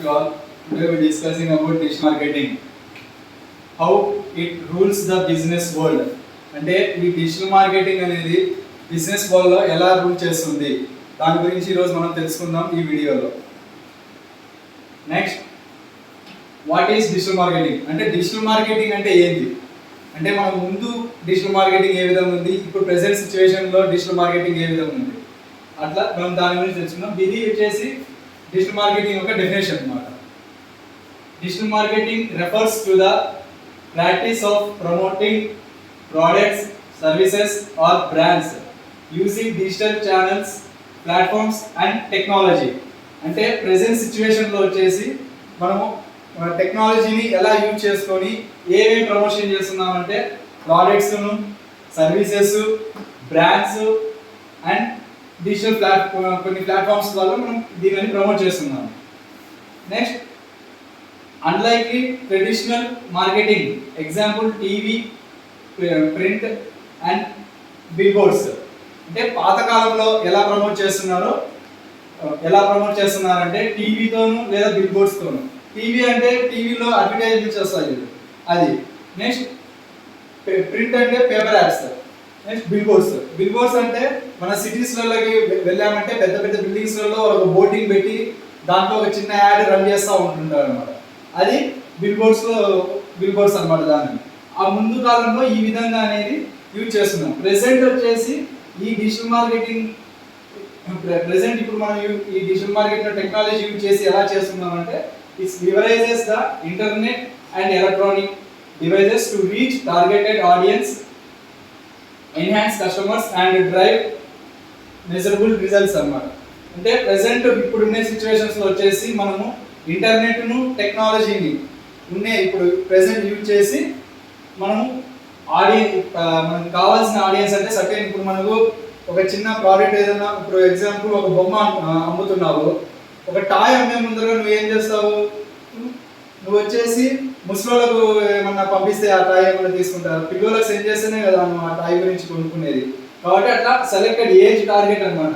you all. Today we are discussing about digital marketing. How it rules the business world. అంటే ఈ digital marketing అనేది business వరల్డ్లో ఎలా rule చేస్తుంది దాని గురించి ఈరోజు మనం తెలుసుకుందాం ఈ వీడియోలో. Next, what is digital marketing? అంటే డిజిటల్ మార్కెటింగ్ అంటే ఏంటి? అంటే మనం ముందు డిజిటల్ మార్కెటింగ్ ఏ విధంగా ఉంది, ఇప్పుడు ప్రెసెంట్ సిచ్యువేషన్లో డిజిటల్ మార్కెటింగ్ ఏ విధంగా ఉంది, అట్లా మనం దాని గురించి తెలుసుకుందాం. ఇది వచ్చేసి డిజిటల్ మార్కెటింగ్ యొక్క డెఫినేషన్ అన్నమాట. Digital marketing refers to the practice of promoting products, services or brands using digital channels, platforms and technology. అంటే ప్రెసెంట్ సిచ్యువేషన్లో వచ్చేసి మనము టెక్నాలజీని ఎలా యూజ్ చేసుకొని ఏమేమి ప్రమోషన్ చేస్తున్నామంటే ప్రోడక్ట్స్ను, సర్వీసెస్, బ్రాండ్స్ అండ్ డిజిటల్ కొన్ని ప్లాట్ఫామ్స్ వల్ల మనం దీనిని ప్రమోట్ చేస్తున్నాము. Next, unlikely traditional marketing, example TV, print and billboards. అంటే పాతకాలంలో ఎలా ప్రమోట్ చేస్తున్నారంటే టీవీతోను లేదా బిల్బోర్డ్స్తోను. టీవీ అంటే టీవీలో అడ్వర్టైజ్మెంట్స్ వస్తాయి అది. నెక్స్ట్, ప్రింట్ అంటే పేపర్ యాడ్స్. నెక్స్ట్, బిల్బోర్డ్స్ అంటే మన సిటీస్లలోకి వెళ్ళామంటే పెద్ద పెద్ద బిల్డింగ్స్లలో ఒక బోర్డింగ్ పెట్టి దాంట్లో ఒక చిన్న యాడ్ రన్ చేస్తూ ఉంటుంటారు అనమాట. అది బిల్బోర్డ్స్ అనమాట. దాన్ని ఆ ముందు కాలంలో ఈ విధంగా అనేది యూజ్ చేస్తున్నాం. ప్రెసెంట్ వచ్చేసి ఈ డిజిటల్ మార్కెటింగ్ ఇప్పుడు మనం ఈ డిజిటల్ మార్కెటింగ్ టెక్నాలజీ యూజ్ చేసి ఎలా చేస్తున్నాం అంటే it's leverages the internet and electronic devices to reach targeted audience, enhance customers and drive measurable results అన్నమాట. అంటే ప్రెసెంట్ ఇప్పుడున్న సిచ్యువేషన్స్లో వచ్చేసి మనము ఇంటర్నెట్ను టెక్నాలజీని ఇప్పుడు ప్రెసెంట్ యూజ్ చేసి మనము మనకు కావాల్సిన ఆడియన్స్ అంటే సర్టెన్ ఇప్పుడు మనకు ఒక చిన్న ప్రోడక్ట్ ఏదైనా, ఇప్పుడు ఎగ్జాంపుల్ ఒక బొమ్మ అమ్ముతున్నావు, ఒక టాయ్ అమ్మే ముందర నువ్వు ఏం చేస్తావు, నువ్వు వచ్చేసి ముసలోళ్ళకు ఏమన్నా పంపిస్తే ఆ టాయ్ ఏమన్నా తీసుకుంటారు, పిల్లలకు సెండ్ చేస్తేనే కదా నువ్వు ఆ టాయ్ గురించి కొనుక్కునేది. కాబట్టి అట్లా సెలెక్టెడ్ ఏజ్ టార్గెట్ అనమాట,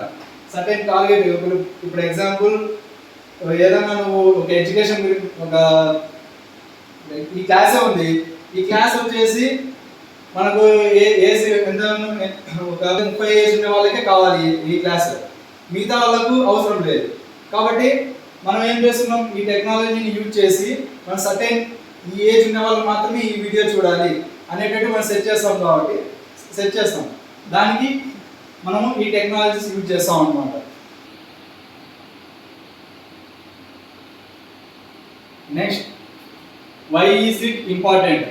సర్టెన్ టార్గెట్. ఇప్పుడు ఎగ్జాంపుల్ ఏదన్నా నువ్వు ఒక ఎడ్యుకేషన్ గురించి ఈ క్లాసే ఉంది, ఈ క్లాస్ వచ్చేసి మనకు ఏజ్ ఎంత, ఒక 30 ఏజ్ ఉన్న వాళ్ళకే కావాలి ఈ క్లాస్, మిగతా వాళ్ళకు అవసరం లేదు. కాబట్టి మనం ఏం చేస్తున్నాం, ఈ టెక్నాలజీని యూజ్ చేసి మనం సర్టెన్ ఈ ఏజ్ ఉన్న వాళ్ళు మాత్రమే ఈ వీడియో చూడాలి అనేటట్టు మనం సెట్ చేస్తాం. దానికి మనము ఈ టెక్నాలజీస్ యూజ్ చేస్తాం అన్నమాట. Next, why is it important?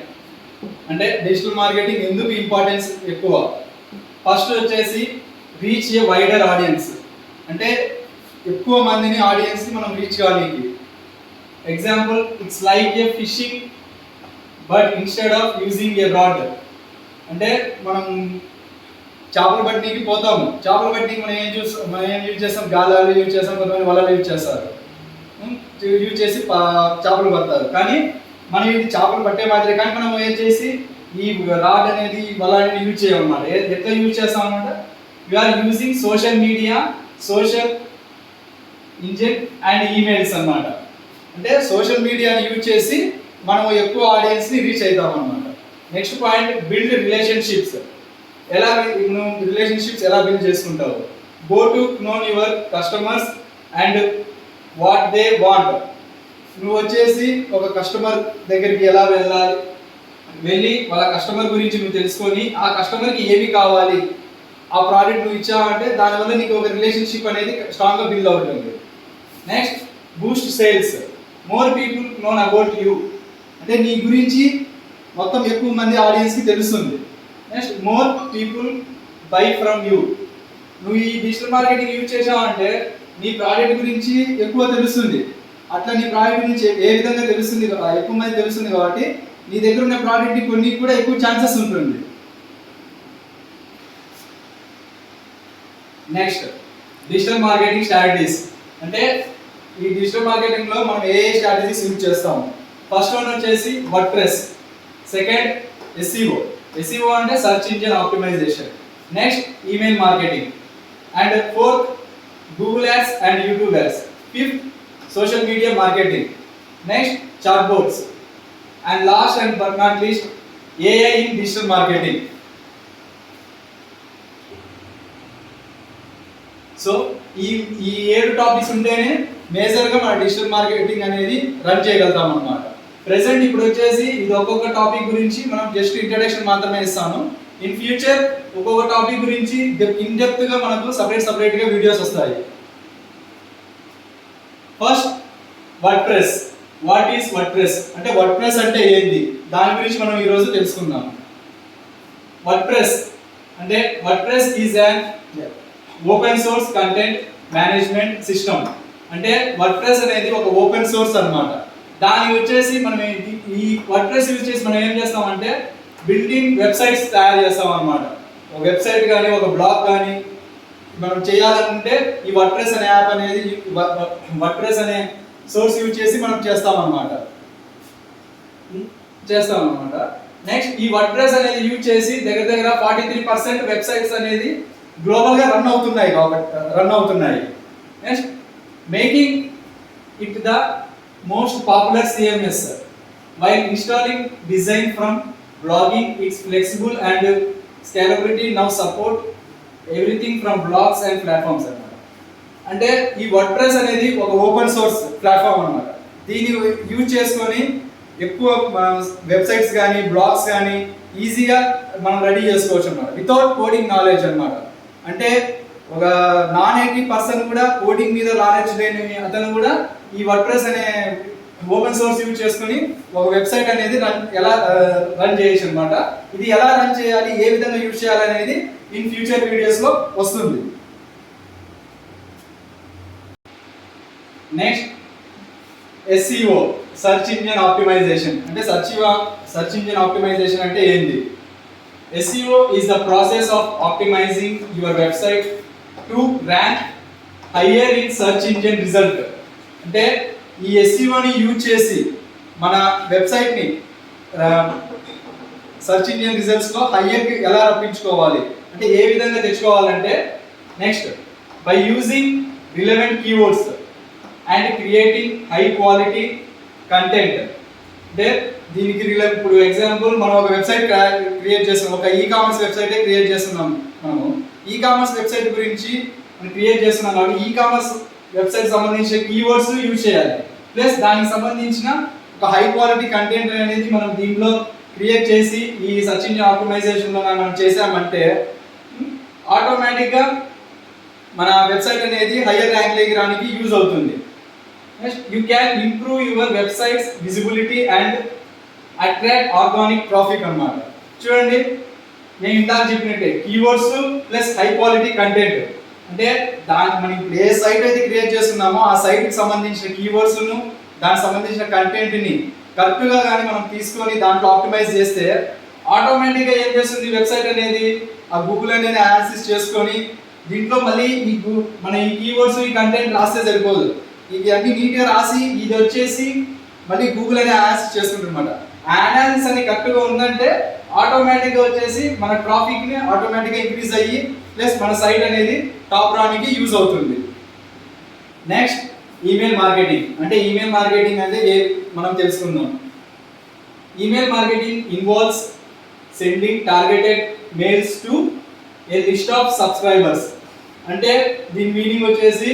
అంటే డిజిటల్ మార్కెటింగ్ ఎందుకు ఇంపార్టెన్స్ ఎక్కువ? ఫస్ట్ వచ్చేసి రీచ్ ఏ వైడర్ ఆడియన్స్, అంటే ఎక్కువ మందిని ఆడియన్స్ని మనం రీచ్ కావడానికి. Example, it's like a fishing but instead of using a rod. అంటే మనం చేపలు పట్టడానికి పోతాము, చేపలు పట్టడానికి మనం ఏం యూజ్ చేస్తాం, గాలాలు యూజ్ చేస్తాం, కొంతమంది వలలు యూజ్ చేస్తారు, యూజ్ చేసి చేపలు పడతారు. కానీ మనం ఇది చేపలు పట్టే మాదిరి, కానీ మనం ఏం చేసి ఈ రాడ్ అనేది వల అనేది యూజ్ చేయమన్నమాట. ఎట్లా యూజ్ చేస్తాం అనమాట, we are using social media, social engine and emails అన్నమాట. అంటే సోషల్ మీడియాని యూజ్ చేసి మనం ఎక్కువ ఆడియన్స్ని రీచ్ అవుతాం అన్నమాట. Next point, build relationships. Relationships ఎలా బిల్డ్ చేసుకుంటావు? Go to know your customers and what they want. నువ్వు వచ్చేసి ఒక కస్టమర్ దగ్గరికి ఎలా వెళ్ళి వాళ్ళ కస్టమర్ గురించి నువ్వు తెలుసుకొని ఆ కస్టమర్కి ఏమి కావాలి, ఆ ప్రోడక్ట్ నువ్వు ఇచ్చావంటే దానివల్ల నీకు ఒక రిలేషన్షిప్ అనేది స్ట్రాంగ్గా బిల్డ్ అవుతుంది. Next, Boost sales. More people known about you, అంటే నీ గురించి మొత్తం ఎక్కువ మంది ఆడియన్స్కి తెలుస్తుంది. Next, more people buy from you. నువ్వు ఈ డిజిటల్ మార్కెటింగ్ యూజ్ చేసావంటే నీ ప్రోడక్ట్ గురించి ఎక్కువ తెలుస్తుంది. అట్లా నీ ప్రోడక్ట్ గురించి ఏ విధంగా తెలుస్తుంది, ఎక్కువ మంది తెలుస్తుంది కాబట్టి నీ దగ్గర ఉన్న ప్రోడక్ట్ని కొన్ని కూడా ఎక్కువ ఛాన్సెస్ ఉంటుంది. Next, digital marketing strategies. అంటే ఈ డిజిటల్ మార్కెటింగ్లో మనం ఏ స్ట్రాటజీస్ యూజ్ చేస్తాము? ఫస్ట్ వన్ వచ్చేసి వర్డ్ప్రెస్, సెకండ్ ఎస్ఈఓ అంటే search engine optimization, next email marketing, and fourth Google ads and YouTube ads, fifth social media marketing. Next, chatbots. And last and but not least, AI in digital marketing. So ఈ 7 topics ఉంటేనే మేజర్గా మన digital marketing అనేది run చేయగలుగుతాం అన్నమాట. Present ఇప్పుడు వచ్చేసి ఇది ఒక్కొక్క టాపిక్ గురించి మనం జస్ట్ ఇంట్రడక్షన్ మాత్రమే ఇస్తాను. ఇన్ ఫ్యూచర్ ఒక్కొక్క టాపిక్ గురించి ఇన్ డెప్త్ గా మనకు సపరేట్ గా వీడియోస్ వస్తాయి. First, WordPress. What is WordPress అంటే వర్డ్ప్రెస్ అంటే ఏంటి, దాని గురించి మనం ఈ రోజు తెలుసుకుందాం. వర్డ్ప్రెస్ అంటే WordPress is an open source content management system. అంటే వర్డ్ప్రెస్ అనేది ఒక ఓపెన్ సోర్స్ అన్నమాట. దాని వచ్చేసి మనం ఈ వర్డ్ప్రెస్ యూజ్ చేసి మనం ఏం చేస్తామంటే బిల్డింగ్ వెబ్సైట్స్ తయారు చేస్తాం అన్నమాట. ఒక వెబ్సైట్ కానీ ఒక బ్లాగ్ కానీ మనం చేయాలంటే ఈ వర్డ్ప్రెస్ అనే యాప్ అనేది వర్డ్ప్రెస్ అనే సోర్స్ యూజ్ చేసి మనం చేస్తాం అన్నమాట. నెక్స్ట్, ఈ వర్డ్ప్రెస్ అనేది యూజ్ చేసి దగ్గర 43% వెబ్సైట్స్ అనేది గ్లోబల్ గా రన్ అవుతున్నాయి. Next, making it the most popular CMS while installing design from blogging. It's flexible and scalability now support everything from blogs and platforms అన్నమాట. అంటే ఈ వర్డ్ప్రెస్ అనేది ఒక ఓపెన్ సోర్స్ ప్లాట్ఫామ్ అన్నమాట. దీన్ని యూజ్ చేసుకొని ఎక్కువ వెబ్సైట్స్ కానీ బ్లాగ్స్ కానీ ఈజీగా మనం రెడీ చేసుకోవచ్చు అన్నమాట, వితౌట్ కోడింగ్ నాలెడ్జ్ అన్నమాట. అంటే ఒక non-IT పర్సన్ కూడా కోడింగ్ మీద నాలెడ్జ్ లేని అతను కూడా ఈ వర్డ్ప్రెస్ అనే ఓపెన్ సోర్స్ యూజ్ చేసుకుని ఒక వెబ్సైట్ అనేది ఎలా రన్ చేయొచ్చు అన్నమాట. ఇది ఎలా రన్ చేయాలి, ఏ విధంగా యూజ్ చేయాలి అనేది ఇన్ ఫ్యూచర్ వీడియోస్ లో వస్తుంది. Next, SEO, search engine optimization. అంటే సర్చ్ ఇంజిన్ ఆప్టిమైజేషన్ అంటే ఏంటి? SEO is the process of optimizing your website to rank higher in search engine result. అంటే ఈ SEO ని యూజ్ చేసి మన వెబ్సైట్ ని సర్చ్ ఇంజిన్ రిజల్ట్స్ లో హైయర్ కి ఎలా రప్పించుకోవాలి అంటే ఏ విధంగా తెచ్చుకోవాలంటే, next, by using relevant keywords and creating high quality content. అంటే దీనికి ఇప్పుడు ఎగ్జాంపుల్ మనం ఒక వెబ్సైట్ క్రియేట్ చేస్తున్నాం, ఒక ఈ-కామర్స్ వెబ్సైట్ క్రియేట్ చేస్తున్నాం. మనము ఈ-కామర్స్ వెబ్సైట్ గురించి మనం క్రియేట్ చేస్తున్నాం కాబట్టి ఈ-కామర్స్ వెబ్సైట్ సంబంధించిన కీవర్డ్స్ యూజ్ చేయాలి. ప్లస్ దానికి సంబంధించిన ఒక హై క్వాలిటీ కంటెంట్ అనేది మనం దీంట్లో క్రియేట్ చేసి ఈ సర్చ్ ఇంజిన్ ఆప్టిమైజేషన్ లో మనం చేసామంటే ఆటోమేటిక్గా మన వెబ్సైట్ అనేది హైయర్ ర్యాంక్ లోకి రానికి యూజ్ అవుతుంది. Next, you can improve your websites visibility and attract organic traffic అన్నమాట. చూడండి, నేను ఇందాక చెప్పినట్టే keywords plus high quality content. అంటే మనం ఏ సైట్ అయితే క్రియేట్ చేస్తున్నామో ఆ సైట్కి సంబంధించిన కీవర్డ్స్ను దానికి సంబంధించిన కంటెంట్ని కరెక్ట్గా కానీ మనం తీసుకొని దాంట్లో ఆప్టిమైజ్ చేస్తే ఆటోమేటిక్గా ఏం చేస్తుంది వెబ్సైట్ అనేది ఆ గూగుల్ అనేది యాక్సెస్ చేసుకొని దీంట్లో మళ్ళీ మన ఈ కీవర్డ్స్ ఈ కంటెంట్ రాస్తే సరిపోదు, ఇది అన్ని నీట్గా రాసి ఇది వచ్చేసి మళ్ళీ గూగుల్ అనేది యాక్సెస్ చేసుకుంటుంది అనమాట. అనాలిసిస్ అని కరెక్ట్గా ఉందంటే ఆటోమేటిక్గా వచ్చేసి మన ట్రాఫిక్ని ఆటోమేటిక్గా ఇంక్రీజ్ అయ్యి ప్లస్ మన సైట్ అనేది టాప్ రానికి యూజ్ అవుతుంది. Next, email marketing. అంటే ఈమెయిల్ మార్కెటింగ్ అంటే మనం తెలుసుకుందాం. Email marketing involves sending targeted mails to A list of subscribers. అంటే దీని మీనింగ్ వచ్చేసి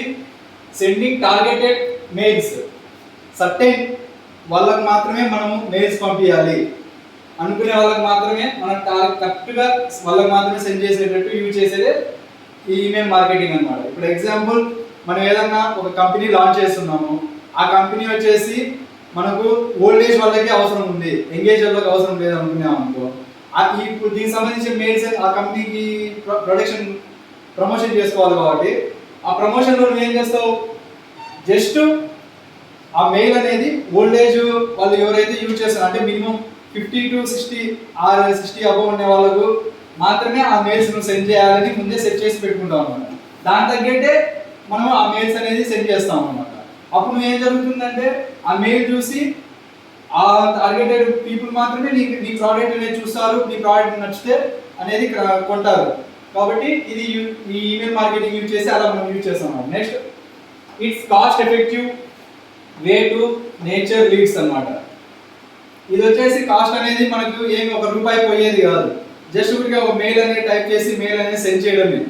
సెండింగ్ టార్గెటెడ్ మెయిల్స్, సర్టెన్ వాళ్ళకి మాత్రమే మనము మెయిల్స్ పంపించాలి అనుకునే వాళ్ళకి మాత్రమే మనం కరెక్ట్గా వాళ్ళకి మాత్రమే సెండ్ చేసేటట్టు యూజ్ చేసేదే ఈ ఈమెయిల్ మార్కెటింగ్ అన్నమాట. ఇప్పుడు ఎగ్జాంపుల్ మనం ఏదన్నా ఒక కంపెనీ లాంచ్ చేస్తున్నాము, ఆ కంపెనీ వచ్చేసి మనకు ఓల్డ్ ఏజ్ వాళ్ళకి అవసరం ఉంది, ఎంగేజ్ వాళ్ళకి అవసరం లేదు అనుకున్నాం అనుకో, ఇప్పుడు దీనికి సంబంధించిన మెయిల్స్ ఆ కంపెనీకి ప్రమోషన్ చేసుకోవాలి కాబట్టి ఆ ప్రమోషన్లో నువ్వు ఏం చేస్తావు, జస్ట్ ఆ మెయిల్ అనేది ఓల్డ్ ఏజ్ వాళ్ళు ఎవరైతే యూజ్ చేస్తారు అంటే మినిమం 50 to 60 అబవ్ ఉండే వాళ్ళకు మాత్రమే ఆ మెయిల్స్ నువ్వు సెండ్ చేయాలని ముందే సెట్ చేసి పెట్టుకుంటాం అనమాట. దాని తగ్గట్టే మనం ఆ మెయిల్స్ అనేది సెండ్ చేస్తాం అనమాట. అప్పుడు ఏం జరుగుతుందంటే ఆ మెయిల్ చూసి ఆ టార్గెటెడ్ పీపుల్ మాత్రమే నీ ప్రోడక్ట్ అనేది చూస్తారు, నీ ప్రోడక్ట్ నచ్చితే అనేది కొంటారు. కాబట్టి ఇది ఈ ఈమెయిల్ మార్కెటింగ్ యూజ్ చేసి అలా మనం యూజ్ చేస్తాం. Next, it's cost effective way to nature leads అన్నమాట. ఇది వచ్చేసి కాస్ట్ అనేది మనకు ఏమి ₹1 పోయేది కాదు. జస్ట్ ఊరికే ఒక మెయిల్ అనేది టైప్ చేసి మెయిల్ అనేది సెండ్ చేయడమే.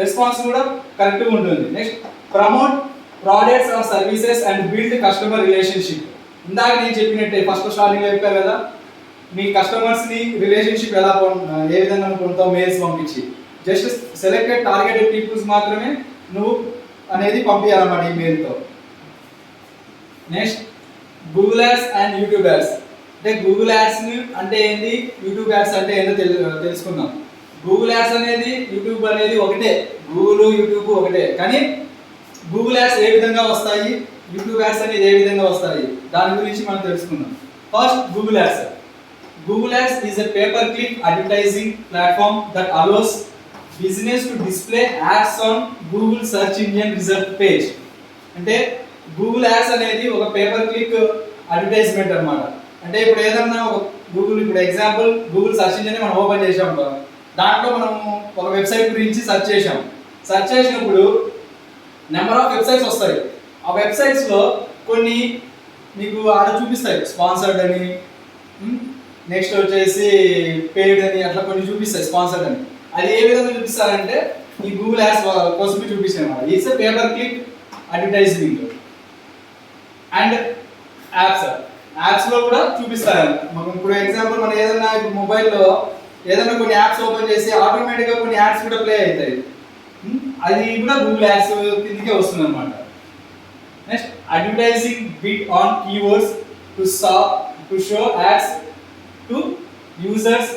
రెస్పాన్స్ కూడా కరెక్ట్గా ఉంటుంది. Next promote products or services and build customer relationship. ఇందాక నేను చెప్పినట్టే ఫస్ట్ స్టార్టింగ్ చెప్పాను కదా, మీ కస్టమర్స్ని రిలేషన్షిప్ ఏ విధంగా పొందుతావు మెయిల్స్ పంపించి. జస్ట్ సెలెక్టెడ్ టార్గెటెడ్ పీపుల్స్ మాత్రమే నువ్వు అనేది పంపించాలన్నమాట ఈ మెయిల్తో. Next Google ads and YouTube ads. అంటే గూగుల్ యాడ్స్ అంటే ఏంటి, యూట్యూబ్ యాడ్స్ అంటే ఏంటో తెలుసుకుందాం. గూగుల్ యాడ్స్ అనేది యూట్యూబ్ అనేది ఒకటే, గూగుల్ యూట్యూబ్ ఒకటే, కానీ గూగుల్ యాడ్స్ ఏ విధంగా వస్తాయి, యూట్యూబ్ యాడ్స్ అనేది ఏ విధంగా వస్తాయి దాని గురించి మనం తెలుసుకుందాం. First Google ads. Google Ads is a pay-per-click advertising platform that allows business to display ads on Google search engine result page. అంటే Google Ads అనేది ఒక పేపర్ క్లిక్ అడ్వర్టైజ్మెంట్ అన్నమాట. అంటే ఇప్పుడు ఏదన్నా ఒక గూగుల్, ఇప్పుడు ఎగ్జాంపుల్ గూగుల్ సెర్చ్ ఇంజిన్ మనం ఓపెన్ చేసాం, దాంట్లో మనం ఒక వెబ్సైట్ గురించి సెర్చ్ చేసాం. సెర్చ్ చేసినప్పుడు నెంబర్ ఆఫ్ వెబ్సైట్స్ వస్తాయి. ఆ వెబ్సైట్స్లో కొన్ని మీకు ఆడ చూపిస్తాయి, స్పాన్సర్డ్ అని, నెక్స్ట్ వచ్చేసి పేడ్ అని, అట్లా కొన్ని చూపిస్తాయి స్పాన్సర్డ్ అని. అది ఏ విధంగా చూపిస్తారంటే ఈ గూగుల్ యాడ్స్ కోసమే చూపిస్తాయి అన్నమాట. It's paper click advertising. And యాప్స్లో కూడా చూపిస్తారు. మనం ఇప్పుడు ఎగ్జాంపుల్ మనం ఏదైనా ఇప్పుడు మొబైల్లో ఏదైనా కొన్ని యాప్స్ ఓపెన్ చేసి ఆటోమేటిక్గా కొన్ని యాడ్స్ కూడా ప్లే అవుతాయి. అది కూడా గూగుల్ యాడ్స్ కిందకే వస్తుంది అన్నమాట. Next advertising bit on keywords to show ads to users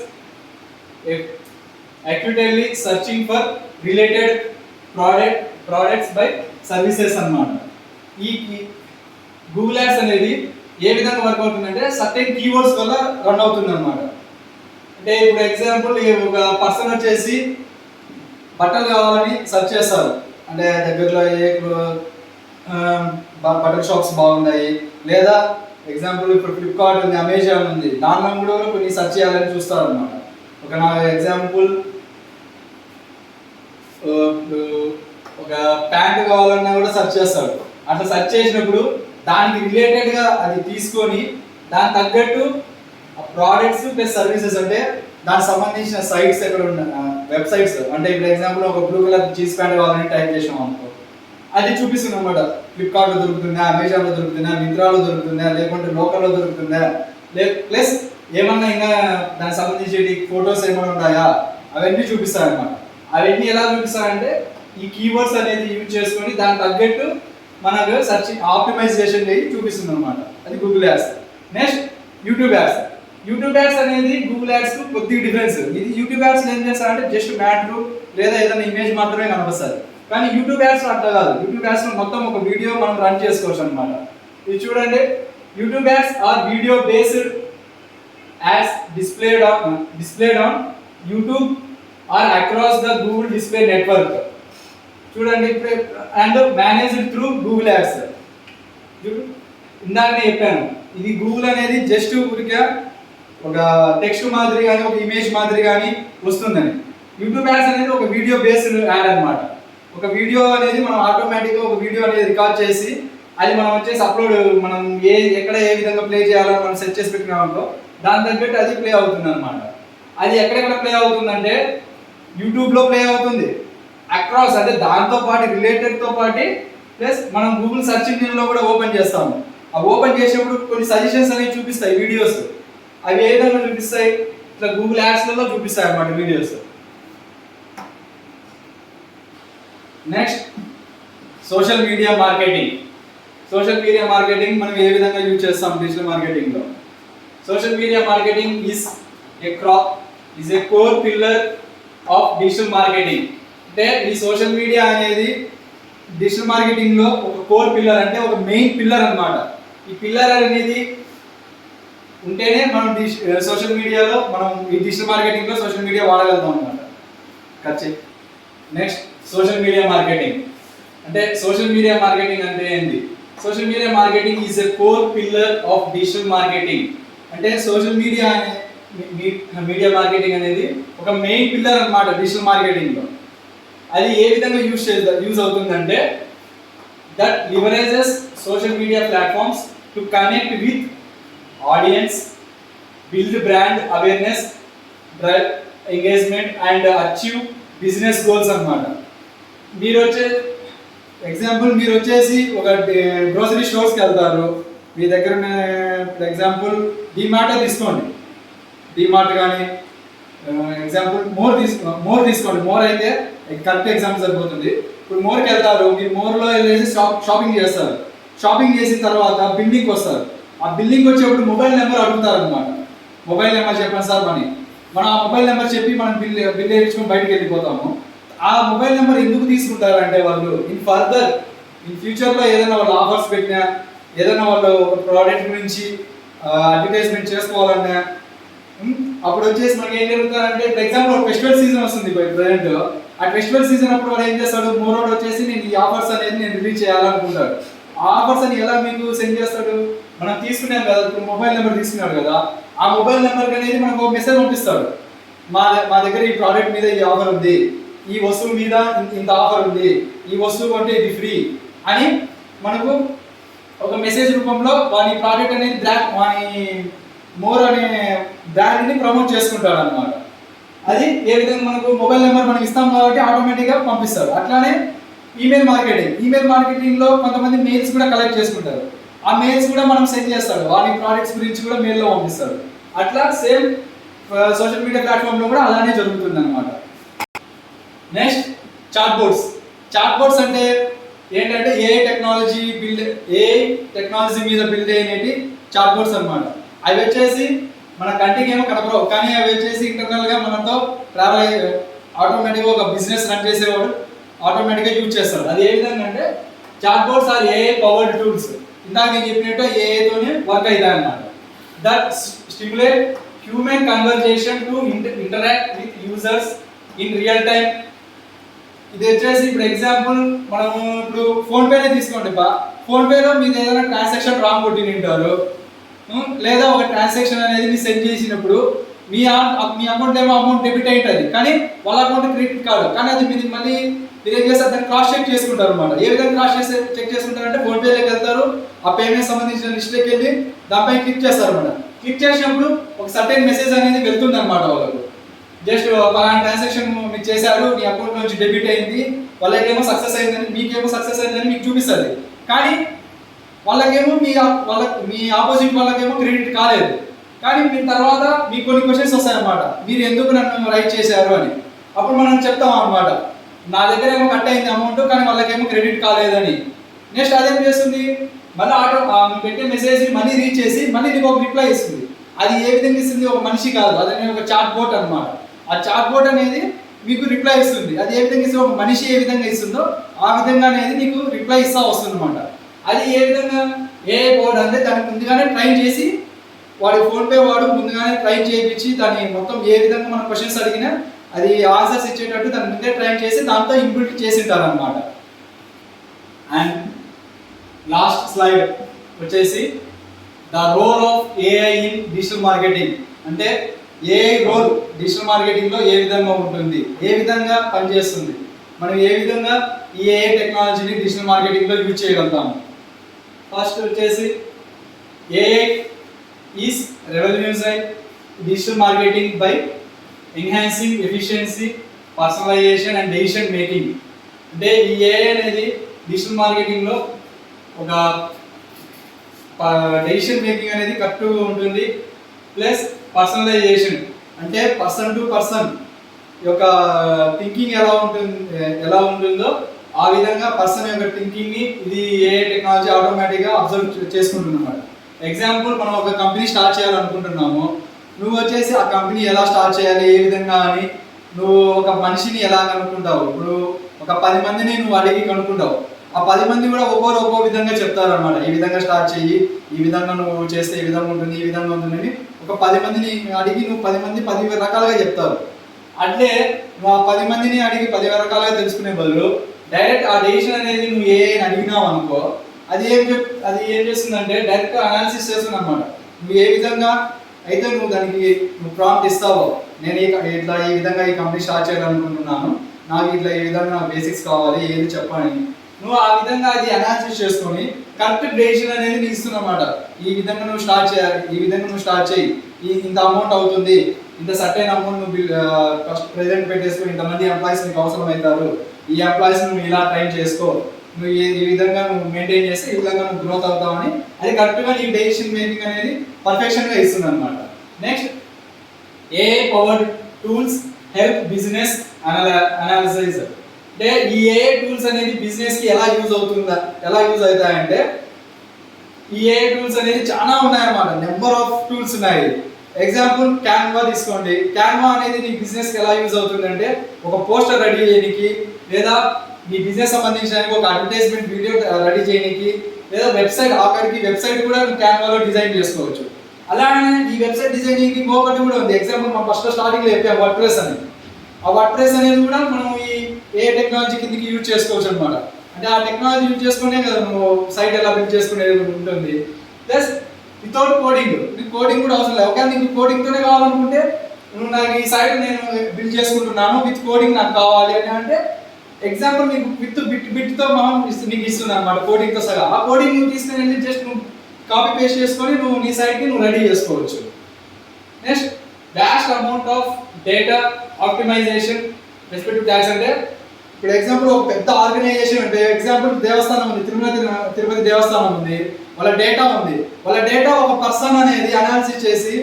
accurately searching for related products by services అన్నమాట. ఈ గూగుల్ యాడ్స్ అనేది ఏ విధంగా వర్క్ అవుతుందంటే సర్టెన్ కీవర్డ్స్ వల్ల రన్ అవుతుంది అన్నమాట. అంటే ఇప్పుడు ఎగ్జాంపుల్ ఒక పర్సన్ వచ్చేసి బట్టలు కావాలని సెర్చ్ చేస్తారు, అంటే దగ్గరలో ఏ బట్టల షాప్స్ బాగున్నాయి, లేదా ఎగ్జాంపుల్ ఇప్పుడు ఫ్లిప్కార్ట్ ఉంది, అమెజాన్ ఉంది, దానిలో కూడా కొన్ని సెర్చ్ చేయాలని చూస్తారు అనమాట. ఒక నా ఎగ్జాంపుల్ ఒక ప్యాంట్ కావాలన్నా కూడా సెర్చ్ చేస్తాడు. అట్లా సెర్చ్ చేసినప్పుడు దానికి రిలేటెడ్గా అది తీసుకొని దానికి తగ్గట్టు ప్రోడక్ట్స్ ప్లస్ సర్వీసెస్, అంటే దానికి సంబంధించిన సైట్స్ ఎక్కడ ఉన్నాయి, వెబ్సైట్స్. అంటే ఇప్పుడు ఎగ్జాంపుల్ ఒక బ్లూ కలర్ జీన్స్ ప్యాంట్ కావాలని టైప్ చేసాం అనుకో, అది చూపిస్తుంది అనమాట. ఫ్లిప్కార్ట్లో దొరుకుతుందా, అమెజాన్లో దొరుకుతుందా, మింత్రాలో దొరుకుతుందా, లేకుంటే లోకల్లో దొరుకుతుందా, ప్లస్ ఏమన్నా ఇంకా దానికి సంబంధించి ఫొటోస్ ఏమైనా ఉన్నాయా, అవన్నీ చూపిస్తారనమాట. అవన్నీ ఎలా చూపిస్తారంటే ఈ కీవర్డ్స్ అనేది యూజ్ చేసుకొని దానికి తగ్గట్టు మనకు సెర్చ్ ఆప్టిమైజేషన్ చూపిస్తుంది అనమాట. అది Google ads. Next YouTube ads. YouTube ads అనేది గూగుల్ యాడ్స్ కొద్దిగా డిఫరెన్స్. ఇది యూట్యూబ్ యాడ్స్ ఏం చేస్తారంటే జస్ట్ మ్యాటర్ లేదా ఏదైనా ఇమేజ్ మాత్రమే కనిపిస్తుంది. కానీ యూట్యూబ్ యాడ్స్ అట్లా కాదు. యూట్యూబ్ యాడ్స్ మొత్తం ఒక వీడియో మనం రన్ చేసుకోవచ్చు అనమాట. ఇది చూడండి, YouTube ads or video based ads displayed on YouTube or across the Google display network. చూడండి, and managed through Google ads. ఇందాక నేను చెప్పాను, ఇది గూగుల్ అనేది జస్ట్ ఊరికే ఒక టెక్స్ట్ మాదిరి కానీ ఒక ఇమేజ్ మాదిరి కానీ వస్తుందని. యూట్యూబ్ యాడ్స్ అనేది ఒక వీడియో బేస్డ్ యాడ్ అనమాట. ఒక వీడియో అనేది మనం ఆటోమేటిక్గా ఒక వీడియో అనేది రికార్డ్ చేసి అది మనం వచ్చేసి అప్లోడ్, మనం ఎక్కడ ఏ విధంగా ప్లే చేయాలో మనం సెట్ చేసి పెట్టినామనుకో దాని తగ్గట్టు అది ప్లే అవుతుంది అనమాట. అది ఎక్కడెక్కడ ప్లే అవుతుందంటే యూట్యూబ్లో ప్లే అవుతుంది, అక్రాస్ అంటే దాంతో పాటు రిలేటెడ్తో పాటు ప్లస్ మనం గూగుల్ సెర్చ్ ఇంజిన్లో కూడా ఓపెన్ చేస్తాము. ఆ ఓపెన్ చేసేప్పుడు కొన్ని సజెషన్స్ అనేవి చూపిస్తాయి వీడియోస్. అవి ఏ విధంగా చూపిస్తాయి, ఇట్లా గూగుల్ యాడ్స్లలో చూపిస్తాయి అన్నమాట videos. Next social media marketing. Social media marketing మనం ఏ విధంగా యూజ్ చేస్తాం డిజిటల్ మార్కెటింగ్లో. Social media marketing is a core pillar of digital marketing. అంటే ఈ సోషల్ మీడియా అనేది డిజిటల్ మార్కెటింగ్లో ఒక కోర్ పిల్లర్, అంటే ఒక మెయిన్ పిల్లర్ అన్నమాట. ఈ పిల్లర్ అనేది ఉంటేనే మనం సోషల్ మీడియాలో మనం ఈ డిజిటల్ మార్కెటింగ్లో సోషల్ మీడియా వాడగలుగుతాం అన్నమాట. ఖచ్చితంగా. Next social media marketing. అంటే సోషల్ మీడియా మార్కెటింగ్ అంటే ఏంటి? Social media marketing is a core pillar of digital marketing. అంటే సోషల్ మీడియా మీడియా మార్కెటింగ్ అనేది ఒక మెయిన్ పిల్లర్ అన్నమాట డిజిటల్ మార్కెటింగ్లో. అది ఏ విధంగా యూజ్ అవుతుందంటే that leverages social media platforms to connect with audience, build brand awareness, drive engagement and achieve business goals అన్నమాట. మీరు వచ్చే ఎగ్జాంపుల్ మీరు వచ్చేసి ఒక గ్రోసరీ స్టోర్స్కి వెళ్తారు, మీ దగ్గర ఫర్ ఎగ్జాంపుల్ డిమార్ట్ తీసుకోండి, డిమార్ట్ కానీ ఎగ్జాంపుల్ మోర్ తీసుకోండి. మోర్ అయితే కరెక్ట్ ఎగ్జాంపుల్ సరిపోతుంది. ఇప్పుడు మోర్కి వెళ్తారు, మీరు మోర్లో వెళ్ళేసి షాపింగ్ చేస్తారు. షాపింగ్ చేసిన తర్వాత బిల్డింగ్కి వస్తారు. ఆ బిల్డింగ్ వచ్చేప్పుడు మొబైల్ నెంబర్ అడుగుతారు అనమాట. మొబైల్ నెంబర్ చెప్పండి సార్ మనం ఆ మొబైల్ నెంబర్ చెప్పి మనం బిల్ వేయించుకొని బయటకు వెళ్ళిపోతాము. ఆ మొబైల్ నెంబర్ ఎందుకు తీసుకుంటారంటే వాళ్ళు ఇన్ ఫ్యూచర్లో ఏదైనా వాళ్ళు ఆఫర్స్ పెట్టినా, ఏదైనా వాళ్ళు ఒక ప్రోడక్ట్ గురించి అడ్వర్టైజ్మెంట్ చేసుకోవాలన్నా, అప్పుడు వచ్చేసి మనకి ఏం జరుగుతుందంటే ఫర్ ఎగ్జాంపుల్ ఒక ఫెస్టివల్ సీజన్ వస్తుంది ప్రజెంట్. ఆ ఫెస్టివల్ సీజన్ అప్పుడు వాళ్ళు ఏం చేస్తాడు, మోరోడ్ వచ్చేసి నేను ఈ ఆఫర్స్ అనేది నేను రిలీజ్ చేయాలనుకుంటాడు. ఆ ఆఫర్స్ అని ఎలా మీకు సెండ్ చేస్తాడు, మనం తీసుకున్నాం కదా, ఇప్పుడు మొబైల్ నెంబర్ తీసుకున్నాడు కదా, ఆ మొబైల్ నెంబర్కి అనేది మనకు ఒక మెసేజ్ పంపిస్తాడు. మా దగ్గర ఈ ప్రోడక్ట్ మీద ఈ ఆఫర్ ఉంది, ఈ వస్తువు మీద ఇంత ఆఫర్ ఉంది, ఈ వస్తువు అంటే ఇది ఫ్రీ అని మనకు ఒక మెసేజ్ రూపంలో వాని ప్రోడక్ట్ అనేది వాని మోర్ అనే బ్రాండ్ని ప్రమోట్ చేసుకుంటాడు అనమాట. అది ఏ విధంగా మనకు మొబైల్ నెంబర్ మనం ఇస్తాం కాబట్టి ఆటోమేటిక్గా పంపిస్తారు. అట్లానే ఈమెయిల్ మార్కెటింగ్లో కొంతమంది మెయిల్స్ కూడా కలెక్ట్ చేసుకుంటారు. ఆ మెయిల్స్ కూడా మనం సెండ్ చేస్తాడు, వారి ప్రోడక్ట్స్ గురించి కూడా మెయిల్లో పంపిస్తాడు. అట్లా సేమ్ సోషల్ మీడియా ప్లాట్ఫామ్లో కూడా అలానే జరుగుతుంది అనమాట. నెక్స్ట్ చాట్ బోర్డ్స్ అంటే ఏంటంటే ఏ టెక్నాలజీ మీద బిల్డ్ అయినవి చాట్ బోర్డ్స్ అనమాట. అవి వచ్చేసి మన కంటికి ఏమో కనపడవు, కానీ అవి వచ్చేసి ఇంటర్నల్గా మనతో ట్రావెల్ ఆటోమేటిక్గా ఒక బిజినెస్ రన్ చేసేవాడు ఆటోమేటిక్గా యూజ్ చేస్తాడు. అది ఏ విధంగా అంటే chat boards or AI powered tools. ఇందాక నేను చెప్పినట్టు ఏఐతోనే వర్క్ అవుతాయి అన్నమాట. That stimulate human conversation to interact with users in real time. ఇది వచ్చేసి ఇప్పుడు ఎగ్జాంపుల్ మనము ఇప్పుడు ఫోన్పేనే తీసుకోండి. ఫోన్పేలో మీరు ఏదైనా ట్రాన్సాక్షన్ రాంగ్ కొట్టి ఉంటారు, లేదా ఒక ట్రాన్సాక్షన్ అనేది మీరు సెండ్ చేసినప్పుడు మీ అకౌంట్ ఏమో అమౌంట్ డెబిట్ అయింటుంది, కానీ వాళ్ళ అకౌంట్ క్రెడిట్ కాదు. కానీ అది మీరు మళ్ళీ మీరు ఏం చేస్తారు, దాన్ని క్రాస్ చెక్ చేసుకుంటారు అనమాట. ఏ విధంగా క్రాస్ చెక్ చేసుకుంటారంటే ఫోన్పేలోకి వెళ్తారు, ఆ పేమెంట్ సంబంధించిన లిస్ట్లోకి వెళ్ళి దానిపై క్లిక్ చేస్తారు అనమాట. క్లిక్ చేసినప్పుడు ఒక సర్టెన్ మెసేజ్ అనేది వెళ్తుంది అనమాట వాళ్ళకు. జస్ట్ పలానా ట్రాన్సాక్షన్ మీరు చేశారు, మీ అకౌంట్ నుంచి డెబిట్ అయింది, వాళ్ళకేమో సక్సెస్ అయిందని, మీకేమో సక్సెస్ అయిందని మీకు చూపిస్తుంది. కానీ వాళ్ళకేమో మీ ఆపోజిట్ వాళ్ళకేమో క్రెడిట్ కాలేదు. కానీ మీ తర్వాత మీకు కొన్ని క్వశ్చన్స్ వస్తాయన్నమాట, మీరు ఎందుకు నన్ను రైట్ చేశారు అని. అప్పుడు మనం చెప్తాం అన్నమాట, నా దగ్గర ఏమో కట్ అయింది అమౌంట్, కానీ వాళ్ళకేమో క్రెడిట్ కాలేదని. నెక్స్ట్ అదేం చేస్తుంది, మళ్ళీ పెట్టే మెసేజ్ మళ్ళీ రీచ్ చేసి మళ్ళీ నీకు ఒక రిప్లై ఇస్తుంది. అది ఏ విధంగా ఇస్తుంది, ఒక మనిషి కాదు, అదే ఒక చాట్ బోట్ అనమాట. ఆ చాట్ బోట్ అనేది మీకు రిప్లై ఇస్తుంది. అది ఏ విధంగా ఇస్తుంది, ఒక మనిషి ఏ విధంగా ఇస్తుందో ఆ విధంగా అనేది నీకు రిప్లై ఇస్తా వస్తుంది అనమాట. అది ఏ విధంగా ఏ బోర్డ్ అంటే దాన్ని ముందుగానే ట్రైన్ చేసి వాడి ఫోన్పే వాడు ముందుగానే ట్రైన్ చేయించి దాన్ని మొత్తం ఏ విధంగా మన క్వశ్చన్స్ అడిగినా అది ఆన్సర్స్ ఇచ్చేటట్టు దాన్ని ముందే ట్రైన్ చేసి దాంతో ఇన్పుట్ చేసి ఉంటారు అనమాట. అండ్ లాస్ట్ స్లైడ్ వచ్చేసి the role of AI in digital marketing. అంటే ఏఐ రోల్ డిజిటల్ మార్కెటింగ్లో ఏ విధంగా ఉంటుంది, ఏ విధంగా పనిచేస్తుంది, మనం ఏ విధంగా ఈ ఏఐ టెక్నాలజీని డిజిటల్ మార్కెటింగ్లో యూజ్ చేయగలుగుతాము. ఫస్ట్ వచ్చేసి AI is revolutionise digital marketing by enhancing efficiency, personalisation and decision making. అంటే ఈ ఏఐ అనేది డిజిటల్ మార్కెటింగ్లో ఒక డెసిషన్ మేకింగ్ అనేది కరెక్ట్గా ఉంటుంది. ప్లస్ పర్సనలైజేషన్ అంటే పర్సన్ టు పర్సన్ యొక్క థింకింగ్ ఎలా ఉంటుందో ఆ విధంగా పర్సన్ యొక్క థింకింగ్ని ఇది ఏఐ టెక్నాలజీ ఆటోమేటిక్గా అబ్జర్వ్ చేసుకుంటుంది అన్నమాట. ఎగ్జాంపుల్ మనం ఒక కంపెనీ స్టార్ట్ చేయాలనుకుంటున్నాము, నువ్వు వచ్చేసి ఆ కంపెనీ ఎలా స్టార్ట్ చేయాలి, ఏ విధంగా అని నువ్వు ఒక మనిషిని ఎలా కనుక్కుంటావు. ఇప్పుడు ఒక 10 మందిని నువ్వు అడిగి కనుక్కుంటావు, ఆ 10 మంది కూడా ఒక్కో విధంగా చెప్తారు అనమాట. ఈ విధంగా స్టార్ట్ చెయ్యి, ఈ విధంగా నువ్వు చేస్తే ఈ విధంగా ఉంటుంది, ఈ విధంగా ఉంటుందని ఒక 10 మందిని అడిగి నువ్వు 10 మంది 10 రకాలుగా చెప్తారు. అట్లే నువ్వు ఆ 10 మందిని అడిగి 10 రకాలుగా తెలుసుకునే బదులు డైరెక్ట్ ఆ డెసిషన్ అనేది నువ్వు ఏఐని అడిగినావు అనుకో, అది ఏం చేస్తుందంటే డైరెక్ట్గా అనాలిసిస్ చేస్తుంది అనమాట. నువ్వు ఏ విధంగా అయితే నువ్వు ప్రాంప్ట్ ఇస్తావో, నేను ఇట్లా ఈ విధంగా ఈ కంపెనీ స్టార్ట్ చేయాలనుకుంటున్నాను, నాకు ఇట్లా ఈ విధంగా నా బేసిక్స్ కావాలి, ఏది చెప్పని నువ్వు ఆ విధంగా అది అనాలిసిస్ చేసుకొని కరెక్ట్ డెసిషన్ అనేది నీకు ఇస్తున్నమాట. ఈ విధంగా నువ్వు స్టార్ట్ చేయాలి, ఈ విధంగా నువ్వు స్టార్ట్ చేయి, ఇంత అమౌంట్ అవుతుంది, ఇంత సర్టైన్ అమౌంట్ నువ్వు ఫస్ట్ ప్రెజెంట్ పెట్టేసుకొని ఇంతమంది ఎంప్లాయీస్ నీకు అవసరం అవుతారు, ఈ ఎంప్లాయీస్ నువ్వు ఇలా ట్రైన్ చేసుకో, నువ్వు ఈ విధంగా నువ్వు మెయింటైన్ చేస్తే ఈ విధంగా నువ్వు గ్రోత్ అవుతావని అది కరెక్ట్గా నీ డెసిషన్ మేకింగ్ అనేది పర్ఫెక్షన్గా ఇస్తుంది అనమాట. Next AI powered tools help business analysis. అంటే ఈ AI టూల్స్ అనేది బిజినెస్కి ఎలా యూజ్ అవుతాయంటే ఈ AI టూల్స్ అనేది చాలా ఉన్నాయన్నమాట, నెంబర్ ఆఫ్ టూల్స్ ఉన్నాయి. ఎగ్జాంపుల్ క్యాన్వా తీసుకోండి. క్యాన్వా అనేది నీ బిజినెస్కి ఎలా యూజ్ అవుతుందంటే ఒక పోస్టర్ రెడీ చేయడానికి, లేదా మీ బిజినెస్ సంబంధించిన ఒక అడ్వర్టైజ్మెంట్ వీడియో రెడీ చేయడానికి, లేదా వెబ్సైట్ ఆఖరికి వెబ్సైట్ కూడా క్యాన్వాలో డిజైన్ చేసుకోవచ్చు. అలానే ఈ వెబ్సైట్ డిజైనింగ్ ఇంకొకటి కూడా ఉంది. ఎగ్జాంపుల్ మనం ఫస్ట్ స్టార్టింగ్లో చెప్పాం వర్డ్ ప్రెస్ అని. ఆ వర్డ్ ప్రెస్ అనేది కూడా మనం ఈ ఏ టెక్నాలజీ కిందకి యూజ్ చేసుకోవచ్చు అనమాట. అంటే ఆ టెక్నాలజీ యూజ్ చేసుకునే కదా నువ్వు సైట్ ఎలా బిల్డ్ చేసుకునేది ఉంటుంది. ప్లస్ వితౌట్ కోడింగ్, నీకు కోడింగ్ కూడా అవసరం లేదు. ఒకవేళ నీకు కోడింగ్తోనే కావాలనుకుంటే నువ్వు నాకు ఈ సైట్ నేను బిల్డ్ చేసుకుంటున్నాను విత్ కోడింగ్ నాకు కావాలి అని అంటే ఎగ్జాంపుల్ నీకు విత్ బిట్తో మనం నీకు ఇస్తున్నాను అనమాట, కోడింగ్తో సగా. ఆ కోడింగ్ నువ్వు తీసుకుని జస్ట్ నువ్వు కాపీ పేస్ట్ చేసుకొని నువ్వు నీ సైట్ని నువ్వు రెడీ చేసుకోవచ్చు. Next vast amount of data optimization respective tax. అంటే ఇప్పుడు ఎగ్జాంపుల్ ఒక పెద్ద ఆర్గనైజేషన్ అంటే ఎగ్జాంపుల్ దేవస్థానం ఉంది, తిరుపతి దేవస్థానం ఉంది, వాళ్ళ డేటా ఉంది. వాళ్ళ డేటా ఒక పర్సన్ అనేది అనాలిసిస్ చేసి,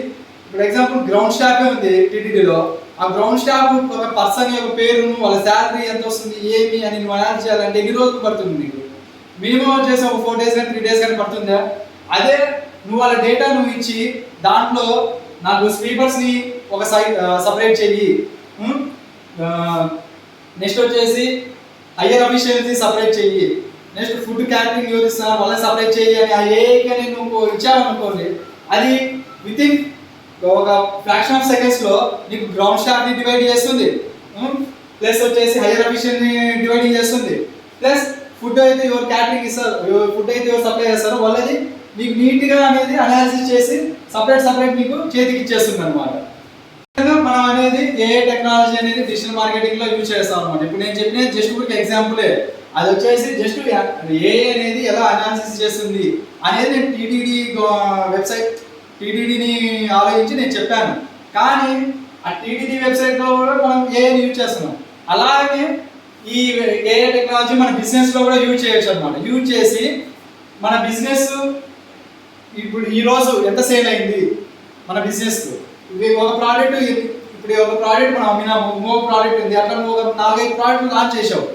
ఇప్పుడు ఎగ్జాంపుల్ గ్రౌండ్ స్టాఫే ఉంది టీటీడీలో, ఆ గ్రౌండ్ స్టాఫ్ ఒక పర్సన్ యొక్క పేరును, వాళ్ళ శాలరీ ఎంత వస్తుంది, ఏమి అని నువ్వు అనాలిసిస్ చేయాలంటే ఎన్ని రోజులు పడుతుంది నీకు? మినిమం వచ్చేసి ఒక 4 days కానీ 3 days కానీ పడుతుందా? అదే నువ్వు వాళ్ళ డేటా నువ్వు ఇచ్చి దాంట్లో నాకు స్పీకర్స్ని ఒక సపరేట్ చెయ్యి, నెక్స్ట్ వచ్చేసి హయ్యర్ అఫీషియల్స్ని సపరేట్ చెయ్యి, నెక్స్ట్ ఫుడ్ క్యాటరింగ్ ఎవరు ఇస్తున్నారు వాళ్ళని సపరేట్ చెయ్యి అని ఆ ఏఐకి అని నువ్వు ఇచ్చావనుకోండి, అది వితిన్ ఒక ఫ్రాక్షన్ ఆఫ్ సెకండ్స్లో నీకు గ్రౌండ్ స్టాఫ్ని డివైడ్ చేస్తుంది, ప్లస్ వచ్చేసి హయ్యర్ అఫీషియల్ని డివైడ్ చేస్తుంది, ప్లస్ ఫుడ్ అయితే ఎవరు క్యాటరింగ్ ఇస్తారు, ఫుడ్ అయితే ఎవరు సప్లై చేస్తారో వాళ్ళది నీకు నీట్గా అనేది అనాలిసిస్ చేసి సపరేట్ నీకు చేతికి ఇచ్చేస్తుంది అనమాట. మనం అనేది ఏ టెక్నాలజీ అనేది డిజిటల్ మార్కెటింగ్ లో యూజ్ చేస్తాం అనమాట. ఇప్పుడు నేను చెప్పిన జస్ట్ ఒక ఎగ్జాంపులే, అది వచ్చేసి జస్ట్ ఏ అనేది ఎలా అనాలిసిస్ చేస్తుంది అనేది నేను టీటీడీ వెబ్సైట్ టీటీడీని ఆలోచించి నేను చెప్పాను. కానీ ఆ టీటీడీ వెబ్సైట్లో కూడా మనం ఏఐని యూజ్ చేస్తున్నాం. అలాగే ఈ ఏ టెక్నాలజీ మన బిజినెస్లో కూడా యూజ్ చేయొచ్చు అనమాట. యూజ్ చేసి మన బిజినెస్ ఇప్పుడు ఈరోజు ఎంత సేల్ అయింది మన బిజినెస్, ఒక ప్రోడక్ట్, ఇప్పుడు ఒక ప్రోడక్ట్ మనం అమ్మినాము, ఇంకొక ప్రోడక్ట్ ఉంది, అట్లా నువ్వు ఒక 4-5 ప్రోడక్ట్లు లాంచ్ చేసావు.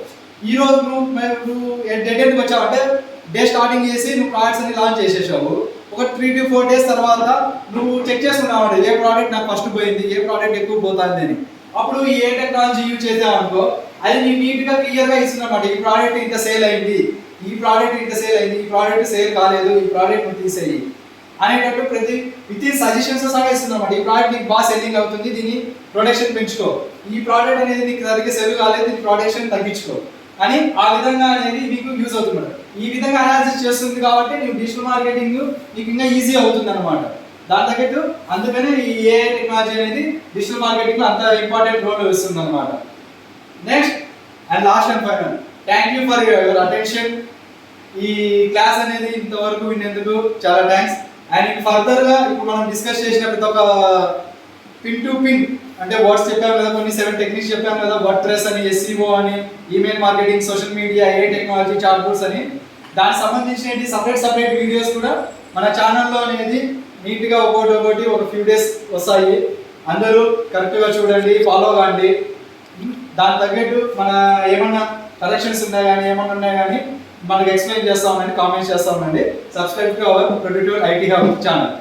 ఈ రోజు నువ్వు డెడ్కి వచ్చావు అంటే డే స్టార్టింగ్ చేసి నువ్వు ప్రోడక్ట్స్ అన్ని లాంచ్ చేసేసావు. ఒక 3 to 4 days తర్వాత నువ్వు చెక్ చేసుకున్నావు అంటే ఏ ప్రోడక్ట్ నాకు ఫస్ట్ పోయింది, ఏ ప్రోడక్ట్ ఎక్కువ పోతుంది అని. అప్పుడు ఏ టెక్నాలజీ యూజ్ చేసావనుకో అది నీకు నీట్గా క్లియర్గా ఇస్తుందన్నమాట. ఈ ప్రోడక్ట్ ఇంత సేల్ అయింది, ఈ ప్రోడక్ట్ ఇంత సేల్ అయింది, ఈ ప్రోడక్ట్ సేల్ కాలేదు, ఈ ప్రోడక్ట్ నువ్వు తీసేయి అనేటట్టు ప్రతి విత్ సజెషన్స్ సహా ఇస్తుంది అన్నమాట. ఈ ప్రోడక్ట్ నీకు బాగా సెల్లింగ్ అవుతుంది, దీని ప్రొడక్షన్ పెంచుకో, ఈ ప్రోడక్ట్ అనేది నీకు సరిగ్గా సెల్ కాలేదు, దీని ప్రొడక్షన్ తగ్గించుకో అని ఆ విధంగా అనేది నీకు యూజ్ అవుతుంది. ఈ విధంగా అనాలిసిస్ చేస్తుంది కాబట్టి నీకు డిజిటల్ మార్కెటింగ్ నీకు ఇంకా ఈజీ అవుతుంది అనమాట. దాని తగ్గట్టు అందుకనే ఈ ఏఐ టెక్నాలజీ అనేది డిజిటల్ మార్కెటింగ్ లో అంత ఇంపార్టెంట్ రోల్ ఇస్తుంది అనమాట. Next and last and final, thank you for your attention. ఈ క్లాస్ అనేది ఇంతవరకు వినేందుకు చాలా థ్యాంక్స్. అండ్ ఫర్దర్గా ఇప్పుడు మనం డిస్కస్ చేసిన ప్రతి ఒక్క పిన్ టు పిన్ అంటే వర్డ్స్ చెప్పాము కదా, కొన్ని 7 టెక్నిక్స్ చెప్పాము కదా, వర్డ్ ప్రెస్ అని, SEO అని, ఈమెయిల్ మార్కెటింగ్, సోషల్ మీడియా, ఏ టెక్నాలజీ, చాట్ బోర్డ్స్ అని, దానికి సంబంధించిన సపరేట్ వీడియోస్ కూడా మన ఛానల్లో అనేది నీట్గా ఒకటి ఒక ఫ్యూ డేస్ వస్తాయి. అందరూ కరెక్ట్గా చూడండి, ఫాలో కాండి. దాని తగ్గట్టు మన ఏమన్నా కలెక్షన్స్ ఉన్నాయి కానీ ఏమన్నా ఉన్నాయి కానీ మనకు ఎక్స్ప్లెయిన్ చేస్తామని కామెంట్స్ చేస్తామండి. Subscribe to our productive IT hub channel.